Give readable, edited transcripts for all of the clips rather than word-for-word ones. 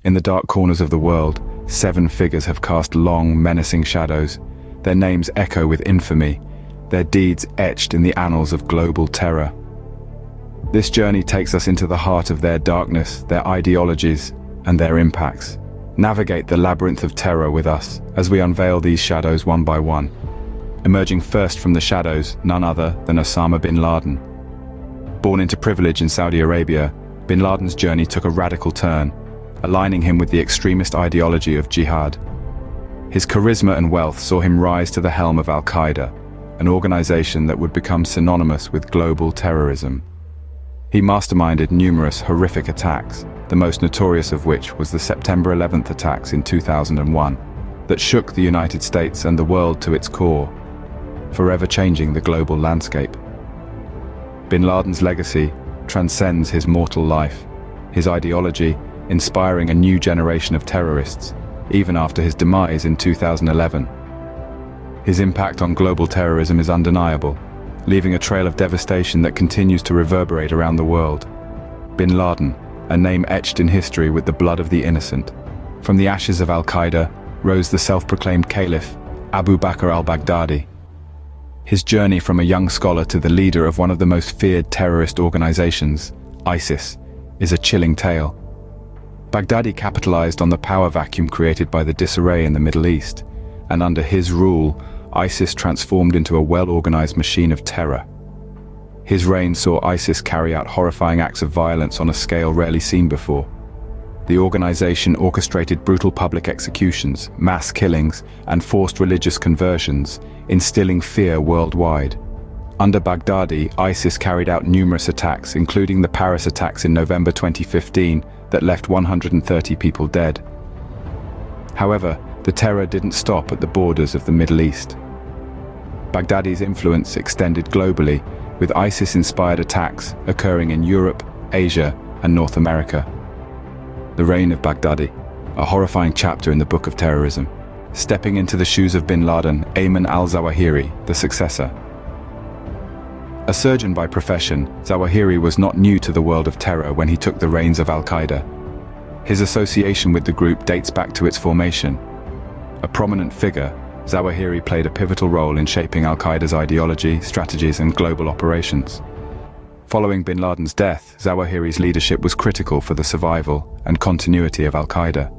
In the dark corners of the world, 7 figures have cast long, menacing shadows. Their names echo with infamy, their deeds etched in the annals of global terror. This journey takes us into the heart of their darkness, their ideologies, and their impacts. Navigate the labyrinth of terror with us as we unveil these shadows one by one. Emerging first from the shadows, none other than Osama bin Laden. Born into privilege in Saudi Arabia, bin Laden's journey took a radical turn, aligning him with the extremist ideology of jihad. His charisma and wealth saw him rise to the helm of al-Qaeda, an organization that would become synonymous with global terrorism. He masterminded numerous horrific attacks, the most notorious of which was the September 11th attacks in 2001, that shook the United States and the world to its core, forever changing the global landscape. Bin Laden's legacy transcends his mortal life, his ideology inspiring a new generation of terrorists, even after his demise in 2011. His impact on global terrorism is undeniable, leaving a trail of devastation that continues to reverberate around the world. Bin Laden, a name etched in history with the blood of the innocent. From the ashes of al-Qaeda rose the self-proclaimed caliph, Abu Bakr al-Baghdadi. His journey from a young scholar to the leader of one of the most feared terrorist organizations, ISIS, is a chilling tale. Baghdadi capitalized on the power vacuum created by the disarray in the Middle East, and under his rule, ISIS transformed into a well-organized machine of terror. His reign saw ISIS carry out horrifying acts of violence on a scale rarely seen before. The organization orchestrated brutal public executions, mass killings, and forced religious conversions, instilling fear worldwide. Under Baghdadi, ISIS carried out numerous attacks, including the Paris attacks in November 2015 that left 130 people dead. However, the terror didn't stop at the borders of the Middle East. Baghdadi's influence extended globally, with ISIS-inspired attacks occurring in Europe, Asia, and North America. The reign of Baghdadi, a horrifying chapter in the book of terrorism. Stepping into the shoes of bin Laden, Ayman al-Zawahiri, the successor. A surgeon by profession, Zawahiri was not new to the world of terror when he took the reins of al-Qaeda. His association with the group dates back to its formation. A prominent figure, Zawahiri played a pivotal role in shaping al-Qaeda's ideology, strategies, and global operations. Following bin Laden's death, Zawahiri's leadership was critical for the survival and continuity of al-Qaeda.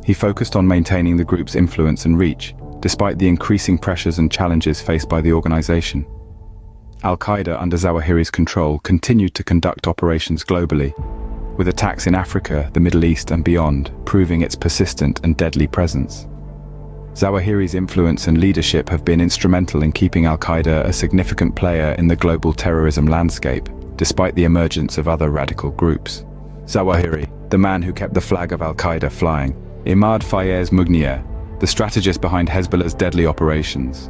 He focused on maintaining the group's influence and reach, despite the increasing pressures and challenges faced by the organization. Al-Qaeda, under Zawahiri's control, continued to conduct operations globally, with attacks in Africa, the Middle East, and beyond, proving its persistent and deadly presence. Zawahiri's influence and leadership have been instrumental in keeping al-Qaeda a significant player in the global terrorism landscape, despite the emergence of other radical groups. Zawahiri, the man who kept the flag of al-Qaeda flying. Imad Fayez Mughniya, the strategist behind Hezbollah's deadly operations.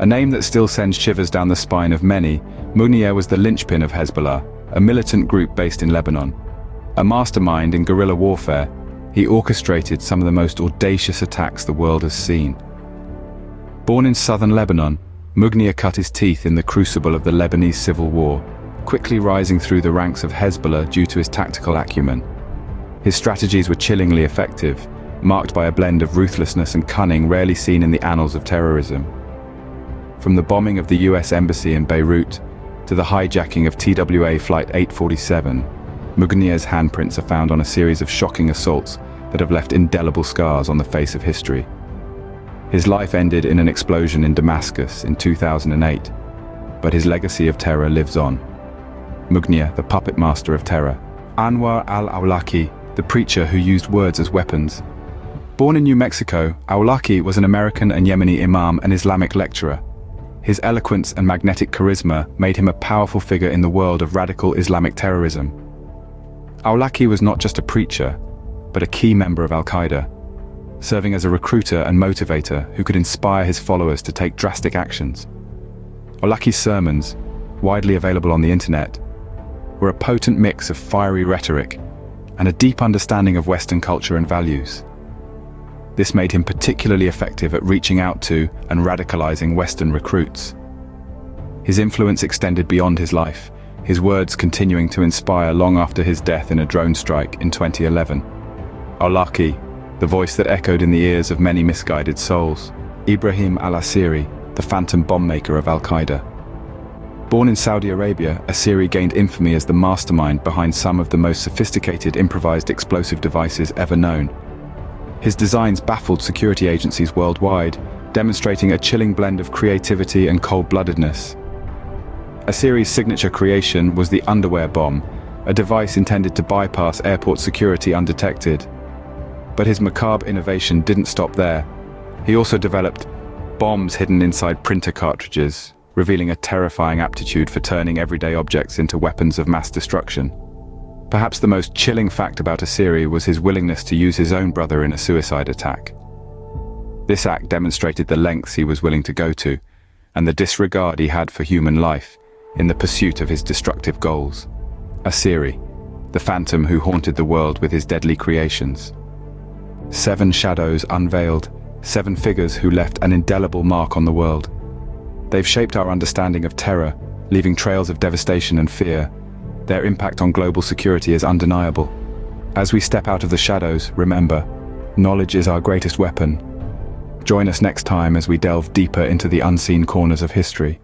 A name that still sends shivers down the spine of many, Mughniya was the linchpin of Hezbollah, a militant group based in Lebanon. A mastermind in guerrilla warfare, he orchestrated some of the most audacious attacks the world has seen. Born in southern Lebanon, Mughniya cut his teeth in the crucible of the Lebanese civil war, quickly rising through the ranks of Hezbollah due to his tactical acumen. His strategies were chillingly effective, marked by a blend of ruthlessness and cunning rarely seen in the annals of terrorism. From the bombing of the US Embassy in Beirut to the hijacking of TWA Flight 847, Mughniya's handprints are found on a series of shocking assaults that have left indelible scars on the face of history. His life ended in an explosion in Damascus in 2008, but his legacy of terror lives on. Mughniya, the puppet master of terror. Anwar al-Awlaki, the preacher who used words as weapons. Born in New Mexico, Awlaki was an American and Yemeni imam and Islamic lecturer. His eloquence and magnetic charisma made him a powerful figure in the world of radical Islamic terrorism. Awlaki was not just a preacher, but a key member of al-Qaeda, serving as a recruiter and motivator who could inspire his followers to take drastic actions. Awlaki's sermons, widely available on the internet, were a potent mix of fiery rhetoric and a deep understanding of Western culture and values. This made him particularly effective at reaching out to and radicalizing Western recruits. His influence extended beyond his life, his words continuing to inspire long after his death in a drone strike in 2011. al-Laki, the voice that echoed in the ears of many misguided souls. Ibrahim al-Asiri, the phantom bomb maker of al-Qaeda. Born in Saudi Arabia, Asiri gained infamy as the mastermind behind some of the most sophisticated improvised explosive devices ever known. His designs baffled security agencies worldwide, demonstrating a chilling blend of creativity and cold-bloodedness. Asiri's signature creation was the underwear bomb, a device intended to bypass airport security undetected. But his macabre innovation didn't stop there. He also developed bombs hidden inside printer cartridges, revealing a terrifying aptitude for turning everyday objects into weapons of mass destruction. Perhaps the most chilling fact about Asiri was his willingness to use his own brother in a suicide attack. This act demonstrated the lengths he was willing to go to, and the disregard he had for human life in the pursuit of his destructive goals. Asiri, the phantom who haunted the world with his deadly creations. 7 shadows unveiled, 7 figures who left an indelible mark on the world. They've shaped our understanding of terror, leaving trails of devastation and fear. Their impact on global security is undeniable. As we step out of the shadows, remember, knowledge is our greatest weapon. Join us next time as we delve deeper into the unseen corners of history.